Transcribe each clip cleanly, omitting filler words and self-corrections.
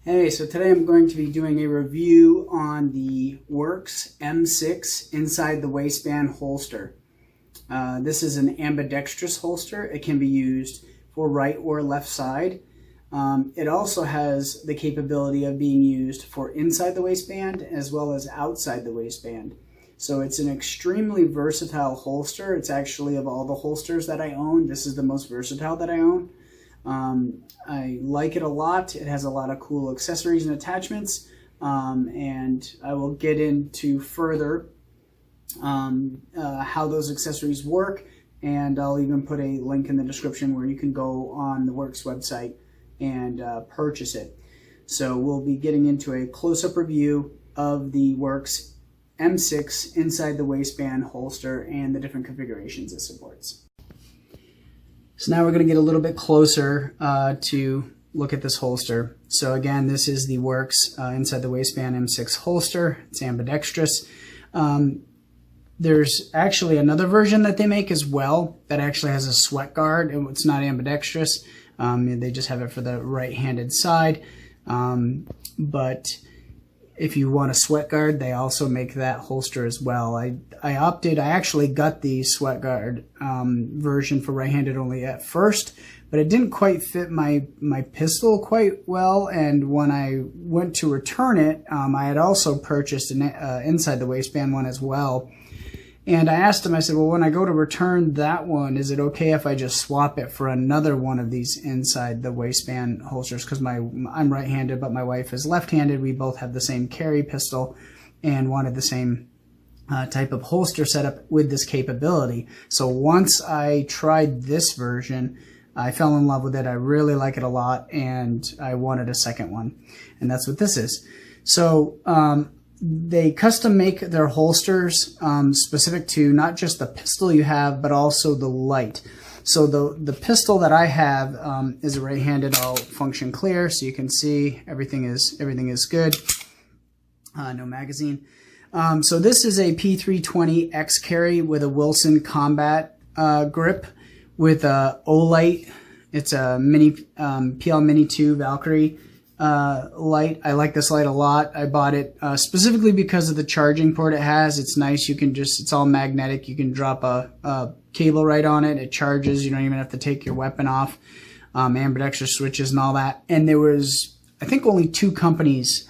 Hey, so today I'm going to be doing a review on the WERKZ M6 inside the waistband holster. This is an ambidextrous holster. It can be used for right or left side. It also has the capability of being used for inside the waistband as well as outside the waistband. So it's an extremely versatile holster. It's actually, of all the holsters that I own, this is the most versatile that I own. I like it a lot. It has a lot of cool accessories and attachments, and I will get into further how those accessories work, and I'll even put a link in the description where you can go on the WERKZ website and purchase it. So we'll be getting into a close-up review of the WERKZ M6 inside the waistband holster and the different configurations it supports. So now we're going to get a little bit closer to look at this holster. So again, this is the WERKZ inside the waistband M6 holster. It's ambidextrous. There's actually another version that they make as well that actually has a sweat guard. It's not ambidextrous. They just have it for the right-handed side. But if you want a sweat guard, they also make that holster as well. I actually got the sweat guard version for right-handed only at first, but it didn't quite fit my pistol quite well, and when I went to return it, I had also purchased an inside the waistband one as well. And I asked him, I said, well, when I go to return that one, is it okay if I just swap it for another one of these inside the waistband holsters? Because I'm right-handed, but my wife is left-handed. We both have the same carry pistol and wanted the same type of holster setup with this capability. So once I tried this version, I fell in love with it. I really like it a lot, and I wanted a second one. And that's what this is. So they custom make their holsters specific to not just the pistol you have, but also the light. So the pistol that I have is a right-handed, all function clear, so you can see everything is good. No magazine. So this is a P320 X carry with a Wilson combat grip with a O-light. It's a mini PL Mini 2 Valkyrie light. I like this light a lot. I bought it specifically because of the charging port it has. It's nice. it's all magnetic. You can drop a cable right on it. It charges. You don't even have to take your weapon off. Ambidextrous switches and all that. And there was, I think, only 2 companies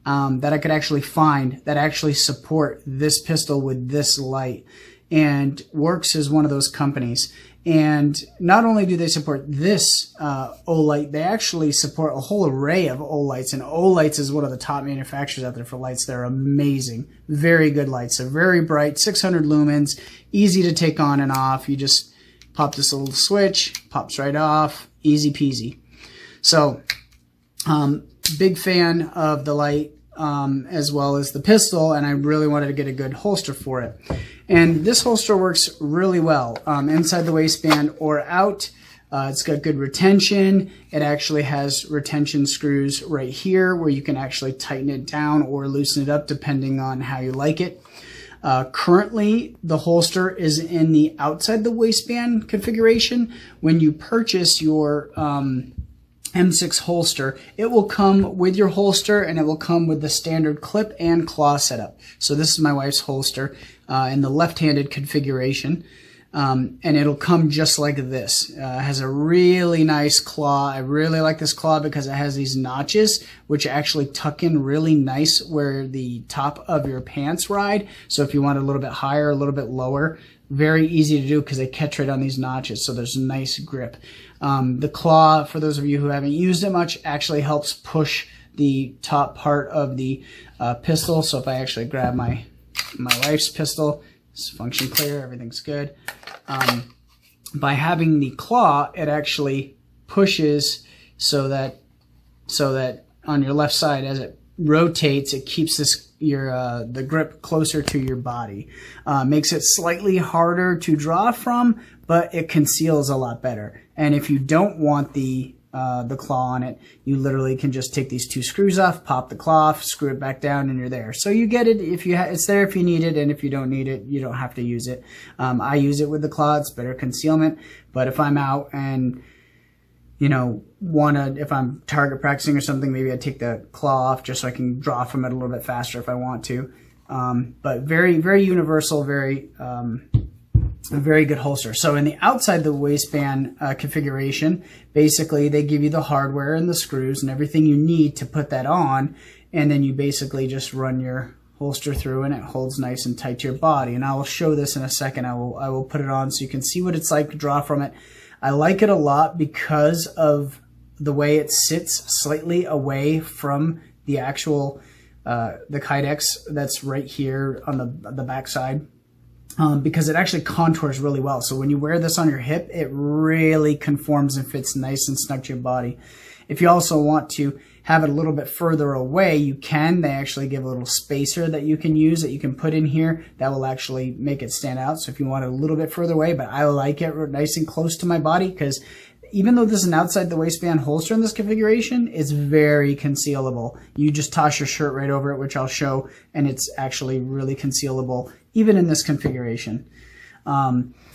that I could actually find that actually support this pistol with this light. And WERKZ is one of those companies. And not only do they support this O-light, they actually support a whole array of O-lights. And O-lights is one of the top manufacturers out there for lights. They're amazing. Very good lights. They're very bright, 600 lumens, easy to take on and off. You just pop this little switch, pops right off, easy peasy. So, big fan of the light as well as the pistol, and I really wanted to get a good holster for it. And this holster works really well inside the waistband or out. It's got good retention. It actually has retention screws right here where you can actually tighten it down or loosen it up depending on how you like it. Currently, the holster is in the outside the waistband configuration. When you purchase your M6 holster, it will come with your holster, and it will come with the standard clip and claw setup. So this is my wife's holster in the left-handed configuration, and it'll come just like this. It has a really nice claw. I really like this claw because it has these notches which actually tuck in really nice where the top of your pants ride. So if you want a little bit higher, a little bit lower, very easy to do because they catch right on these notches, so there's a nice grip. The claw, for those of you who haven't used it much, actually helps push the top part of the pistol. So if I actually grab my wife's pistol, it's function clear, everything's good. By having the claw, it actually pushes so that on your left side, as it rotates, it keeps the grip closer to your body. Makes it slightly harder to draw from, but it conceals a lot better. And if you don't want the claw on it, you literally can just take these 2 screws off, pop the claw off, screw it back down, and you're there. So you get it if it's there if you need it, and if you don't need it, you don't have to use it. I use it with the claw. It's better concealment. But if I'm out and if I'm target practicing or something, maybe I take the claw off just so I can draw from it a little bit faster if I want to. But very, very universal, a very good holster. So in the outside the waistband configuration, basically they give you the hardware and the screws and everything you need to put that on, and then you basically just run your holster through and it holds nice and tight to your body. And I will show this in a second. I will put it on so you can see what it's like to draw from it. I like it a lot because of the way it sits slightly away from the actual the Kydex that's right here on the back side. Because it actually contours really well. So when you wear this on your hip, it really conforms and fits nice and snug to your body. If you also want to have it a little bit further away, you can. They actually give a little spacer that you can use that you can put in here that will actually make it stand out. So if you want it a little bit further away, but I like it nice and close to my body, because even though this is an outside the waistband holster in this configuration, it's very concealable. You just toss your shirt right over it, which I'll show, and it's actually really concealable even in this configuration.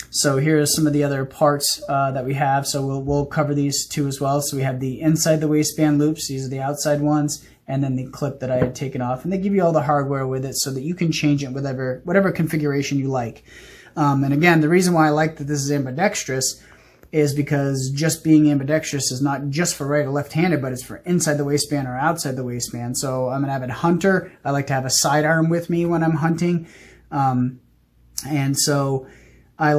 So here are some of the other parts that we have. So we'll cover these two as well. So we have the inside the waistband loops. These are the outside ones, and then the clip that I had taken off. And they give you all the hardware with it so that you can change it with whatever configuration you like. And again, the reason why I like that this is ambidextrous is because just being ambidextrous is not just for right or left-handed, but it's for inside the waistband or outside the waistband. So I'm an avid hunter. I like to have a sidearm with me when I'm hunting. And so I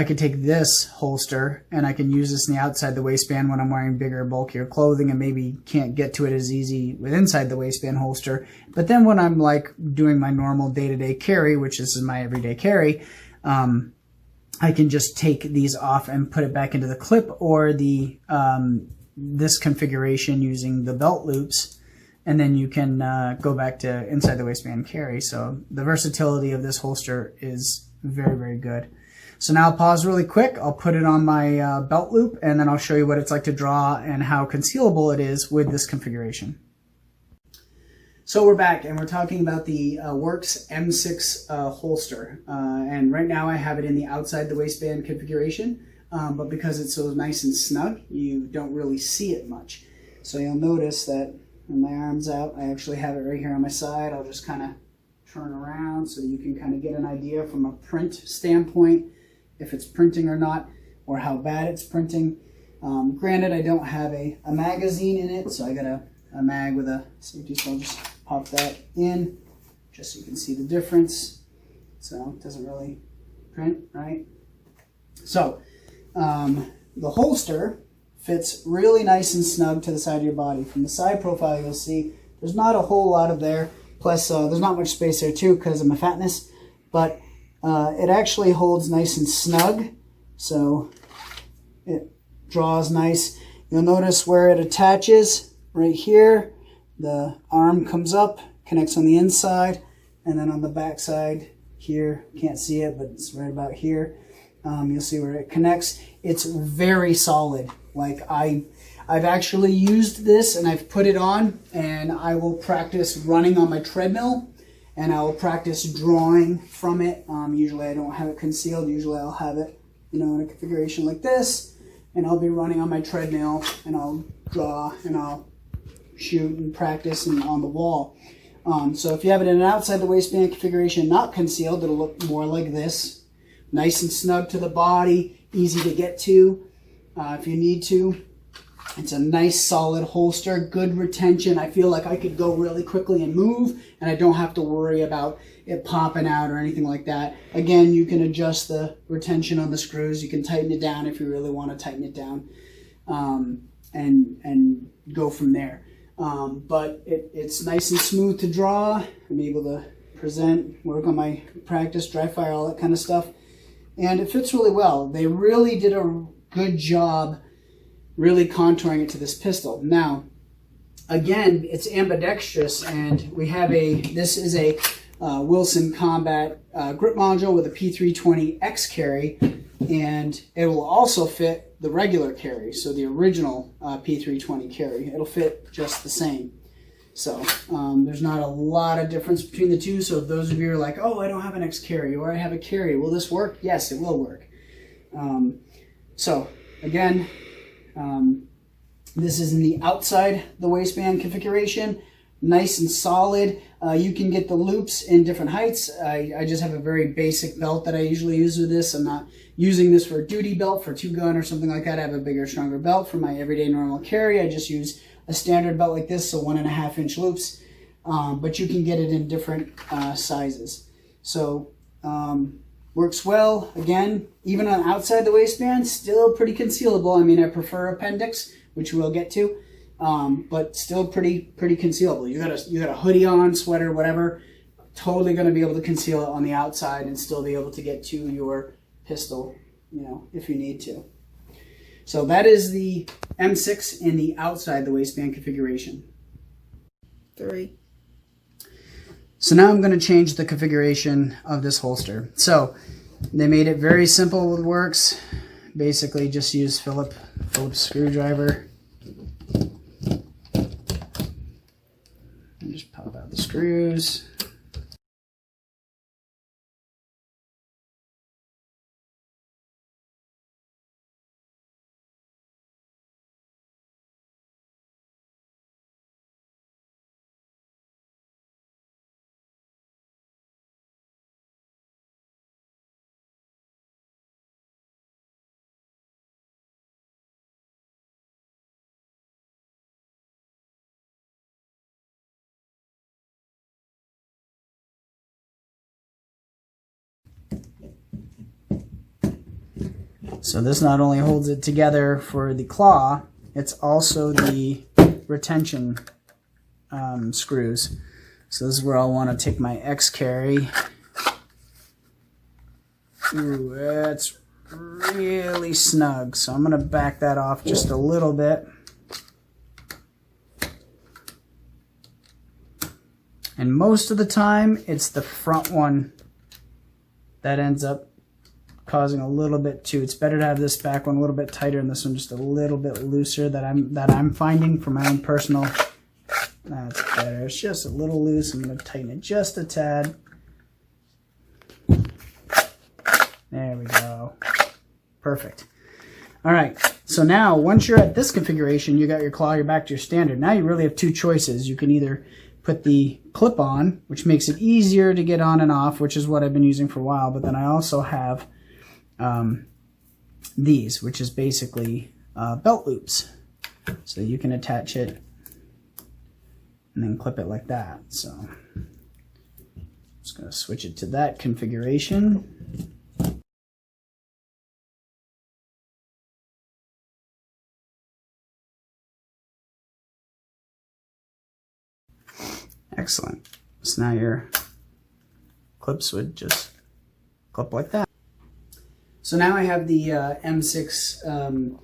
could take this holster and I can use this in the outside the waistband when I'm wearing bigger, bulkier clothing and maybe can't get to it as easy with inside the waistband holster. But then when I'm like doing my normal day-to-day carry, which this is my everyday carry, I can just take these off and put it back into the clip or the this configuration using the belt loops, and then you can go back to inside the waistband carry. So the versatility of this holster is very, very good. So now I'll pause really quick. I'll put it on my belt loop, and then I'll show you what it's like to draw and how concealable it is with this configuration. So we're back, and we're talking about the WERKZ M6 holster. And right now I have it in the outside the waistband configuration, but because it's so nice and snug, you don't really see it much. So you'll notice that when my arm's out, I actually have it right here on my side. I'll just kind of turn around so that you can kind of get an idea from a print standpoint if it's printing or not, or how bad it's printing. Granted, I don't have a magazine in it, so I got a mag with a safety, so I'll just pop that in just so you can see the difference. So it doesn't really print, right? So the holster fits really nice and snug to the side of your body. From the side profile, you'll see there's not a whole lot of there. Plus, there's not much space there too because of my fatness, but it actually holds nice and snug. So it draws nice. You'll notice where it attaches right here. The arm comes up, connects on the inside, and then on the back side here, can't see it, but it's right about here. You'll see where it connects. It's very solid. Like I've actually used this and I've put it on, and I will practice running on my treadmill, and I will practice drawing from it. Usually I don't have it concealed. Usually I'll have it, in a configuration like this, and I'll be running on my treadmill, and I'll draw, and I'll shoot and practice and on the wall. So if you have it in an outside the waistband configuration, not concealed, it'll look more like this. Nice and snug to the body, easy to get to if you need to. It's a nice solid holster, good retention. I feel like I could go really quickly and move, and I don't have to worry about it popping out or anything like that. Again, you can adjust the retention on the screws. You can tighten it down if you really want to tighten it down, and go from there. But it's nice and smooth to draw. I'm able to present, work on my practice, dry fire, all that kind of stuff. And it fits really well. They really did a good job really contouring it to this pistol. Now, again, it's ambidextrous, and we have this is a Wilson Combat grip module with a P320X carry, and it will also fit the regular carry, so the original P320 carry. It'll fit just the same. So there's not a lot of difference between the two. So if those of you are like, oh, I don't have an X carry, or I have a carry, will this work? Yes, it will work. So again, This is in the outside the waistband configuration, nice and solid. You can get the loops in different heights. I just have a very basic belt that I usually use with this. I'm not using this for a duty belt, for 2-gun or something like that. I have a bigger, stronger belt for my everyday normal carry. I just use a standard belt like this, so 1.5-inch loops. But you can get it in different sizes. So works well. Again, even on outside the waistband, still pretty concealable. I mean, I prefer appendix, which we'll get to, but still pretty concealable. You got a hoodie on, sweater, whatever, totally going to be able to conceal it on the outside and still be able to get to your pistol, you know, if you need to. So that is the M6 in the outside the waistband configuration. 3. So now I'm going to change the configuration of this holster. So they made it very simple with WERKZ. Basically just use Phillips screwdriver and just pop out the screws. So this not only holds it together for the claw, it's also the retention screws. So this is where I'll want to take my X carry. Ooh, that's really snug. So I'm going to back that off just a little bit. And most of the time, it's the front one that ends up causing a little bit too. It's better to have this back one a little bit tighter and this one just a little bit looser that I'm finding for my own personal. That's better. It's just a little loose. I'm going to tighten it just a tad. There we go. Perfect. All right. So now once you're at this configuration, you got your claw, you're back to your standard. Now you really have 2 choices. You can either put the clip on, which makes it easier to get on and off, which is what I've been using for a while. But then I also have these, which is basically belt loops. So you can attach it and then clip it like that. So I'm just going to switch it to that configuration. Excellent. So now your clips would just clip like that. So now I have the M6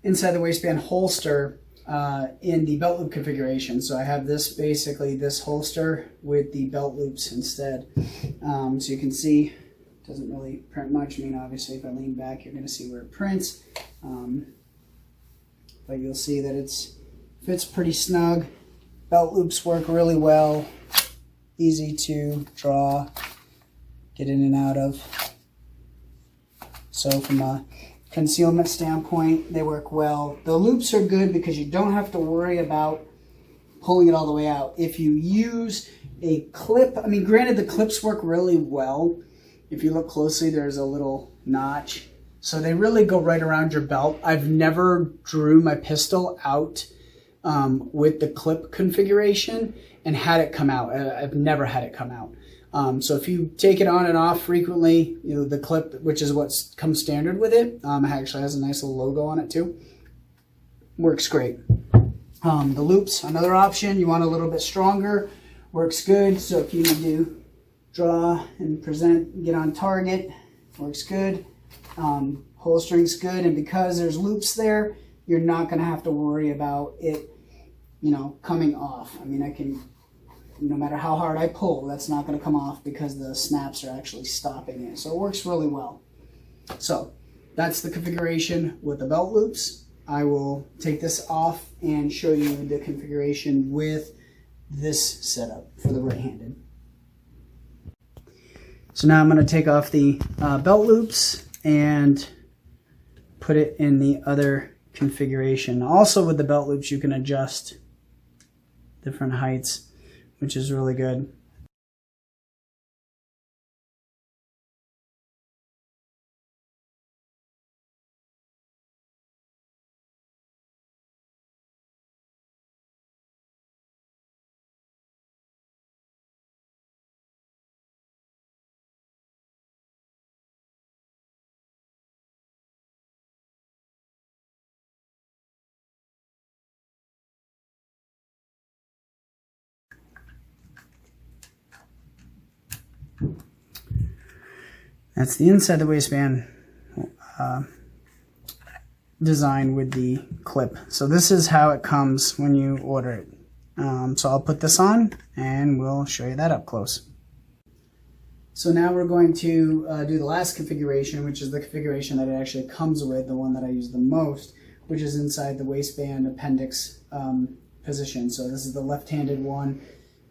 inside the waistband holster in the belt loop configuration. So I have this, basically this holster with the belt loops instead. So you can see it doesn't really print much. I mean, obviously if I lean back, you're going to see where it prints. But you'll see that it fits pretty snug. Belt loops work really well. Easy to draw, get in and out of. So from a concealment standpoint, they work well. The loops are good because you don't have to worry about pulling it all the way out. If you use a clip, I mean, granted the clips work really well. If you look closely, there's a little notch. So they really go right around your belt. I've never drew my pistol out with the clip configuration and had it come out. I've never had it come out. So if you take it on and off frequently, you know, the clip, which is what comes standard with it, actually has a nice little logo on it too. Works great. The loops, another option. You want a little bit stronger, works good. So if you need to draw and present, get on target, works good. Holstering's good, and because there's loops there, you're not going to have to worry about it, you know, coming off. I mean, I can, no matter how hard I pull, that's not going to come off because the snaps are actually stopping it. So it works really well. So that's the configuration with the belt loops. I will take this off and show you the configuration with this setup for the right-handed. So now I'm going to take off the belt loops and put it in the other configuration. Also with the belt loops, you can adjust different heights, which is really good. That's the inside of the waistband design with the clip. So this is how it comes when you order it. So I'll put this on and we'll show you that up close. So now we're going to do the last configuration, which is the configuration that it actually comes with, the one that I use the most, which is inside the waistband appendix position. So this is the left-handed one.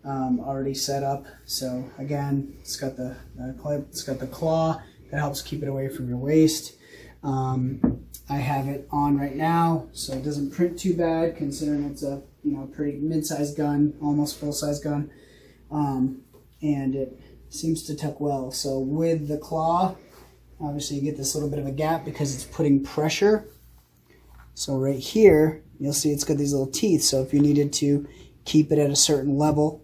Already set up. So again, it's got the clip, it's got the claw that helps keep it away from your waist. I have it on right now, so it doesn't print too bad, considering it's a pretty mid-sized gun, almost full-size gun, and it seems to tuck well. So with the claw, obviously you get this little bit of a gap because it's putting pressure. So right here, you'll see it's got these little teeth. So if you needed to keep it at a certain level,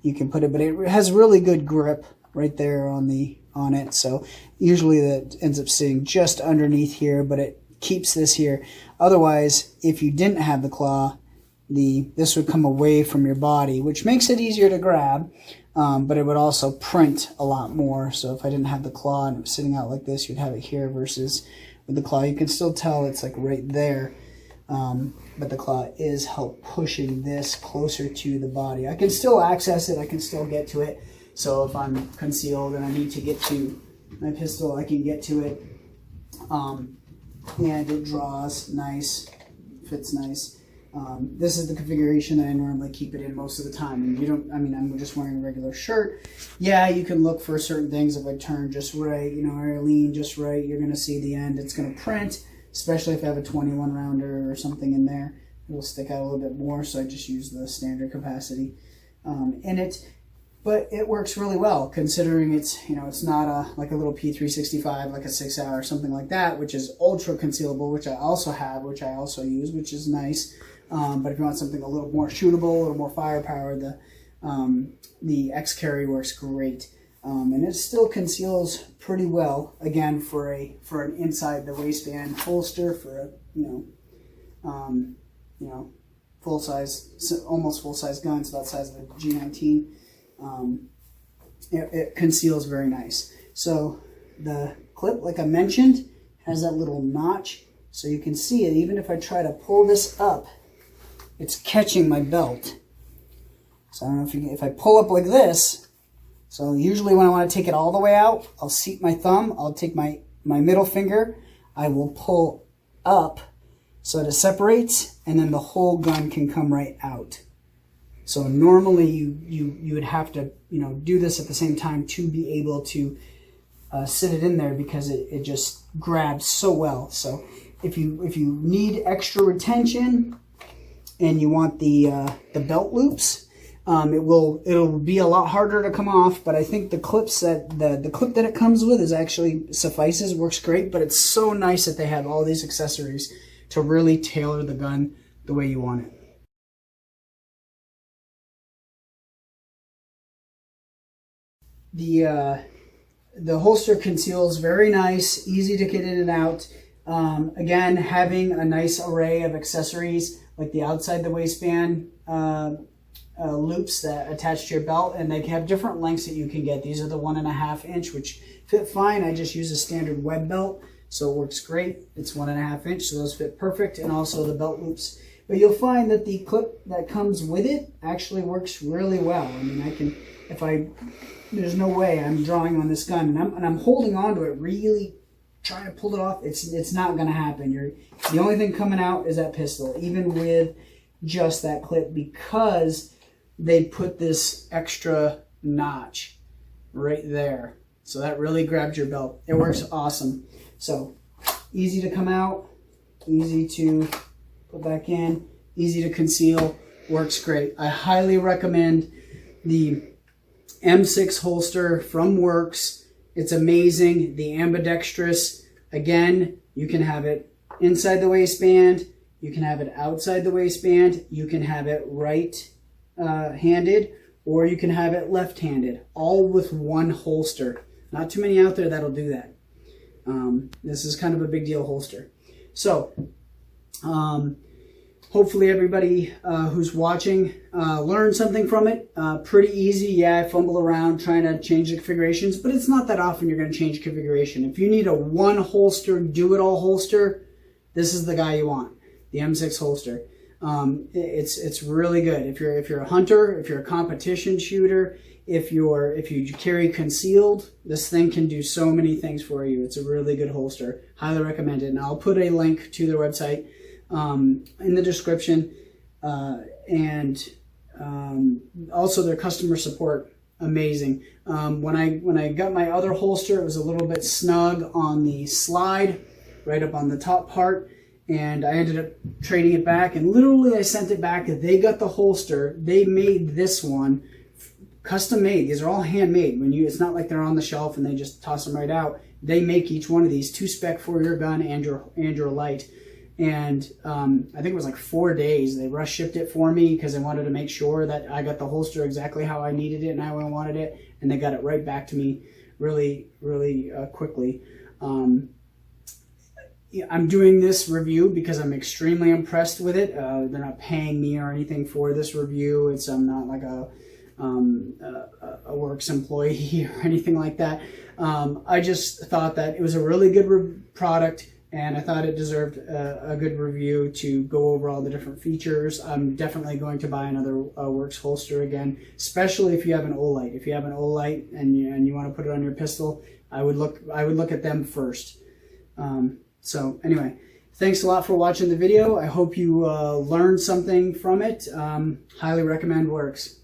you can put it, but it has really good grip right there on it. So usually that ends up sitting just underneath here, but it keeps this here. Otherwise, if you didn't have the claw, this would come away from your body, which makes it easier to grab, but it would also print a lot more. So if I didn't have the claw and it was sitting out like this, you'd have it here, versus with the claw, you can still tell it's like right there. But the claw is help pushing this closer to the body. I can still access it, I can still get to it. So if I'm concealed and I need to get to my pistol, I can get to it. And it draws nice, fits nice. This is the configuration that I normally keep it in most of the time. And I'm just wearing a regular shirt. Yeah, you can look for certain things. If I turn just right, or I lean just right, you're gonna see the end. It's gonna print. Especially if I have a 21 rounder or something in there, it will stick out a little bit more, so I just use the standard capacity in it. But it works really well, considering it's it's not like a little P365 like a 6-hour or something like that, which is ultra concealable, which I also have, which I also use, which is nice. But if you want something a little more shootable, a little more firepower, the X carry works great. And it still conceals pretty well, again, for an inside the waistband holster for a full size, almost full size gun. It's about the size of a G19. It conceals very nice. So the clip, like I mentioned, has that little notch, so you can see it. Even if I try to pull this up, it's catching my belt. So I don't know if I pull up like this. So usually when I want to take it all the way out, I'll seat my thumb, I'll take my middle finger, I will pull up so that it separates, and then the whole gun can come right out. So normally you would have to do this at the same time to be able to sit it in there, because it just grabs so well. So if you need extra retention and you want the belt loops, it'll be a lot harder to come off, but I think the clips the clip that it comes with is actually suffices, works great. But it's so nice that they have all these accessories to really tailor the gun the way you want it. The holster conceals very nice, easy to get in and out. Again, having a nice array of accessories like the outside the waistband loops that attach to your belt, and they have different lengths that you can get. These are the 1.5 inch, which fit fine. I just use a standard web belt, so it works great. It's 1.5 inch, so those fit perfect, and also the belt loops. But you'll find that the clip that comes with it actually works really well. I mean, there's no way I'm drawing on this gun and I'm holding on to it, really trying to pull it off. It's not going to happen. The only thing coming out is that pistol, even with just that clip, because they put this extra notch right there. So that really grabs your belt. It works awesome. So easy to come out, easy to put back in, easy to conceal, works great. I highly recommend the M6 holster from WERKZ. It's amazing. The ambidextrous, again, you can have it inside the waistband, you can have it outside the waistband, you can have it right-handed, or you can have it left-handed, all with one holster. Not too many out there that'll do that. This is kind of a big deal holster. So, hopefully everybody who's watching learned something from it. Pretty easy. Yeah, I fumble around trying to change the configurations, but it's not that often you're going to change configuration. If you need a one holster, do-it-all holster, this is the guy you want, the M6 holster. It's really good. If you're a hunter, if you're a competition shooter, if you carry concealed, this thing can do so many things for you. It's a really good holster. Highly recommend it. And I'll put a link to their website in the description, and also their customer support, amazing. When I got my other holster, it was a little bit snug on the slide, right up on the top part, and I ended up trading it back, and literally I sent it back. They got the holster. They made this one custom made. These are all handmade. It's not like they're on the shelf and they just toss them right out. They make each one of these to spec for your gun and your light. And I think it was like 4 days. They rush shipped it for me because they wanted to make sure that I got the holster exactly how I needed it and how I wanted it. And they got it right back to me really, really quickly. I'm doing this review because I'm extremely impressed with it. They're not paying me or anything for this review. I'm not like a WERKZ employee or anything like that. I just thought that it was a really good product, and I thought it deserved a good review to go over all the different features. I'm definitely going to buy another WERKZ holster again, especially if you have an Olight. If you have an Olight and you want to put it on your pistol, I would look at them first. So anyway, thanks a lot for watching the video. I hope you learned something from it. Highly recommend WERKZ.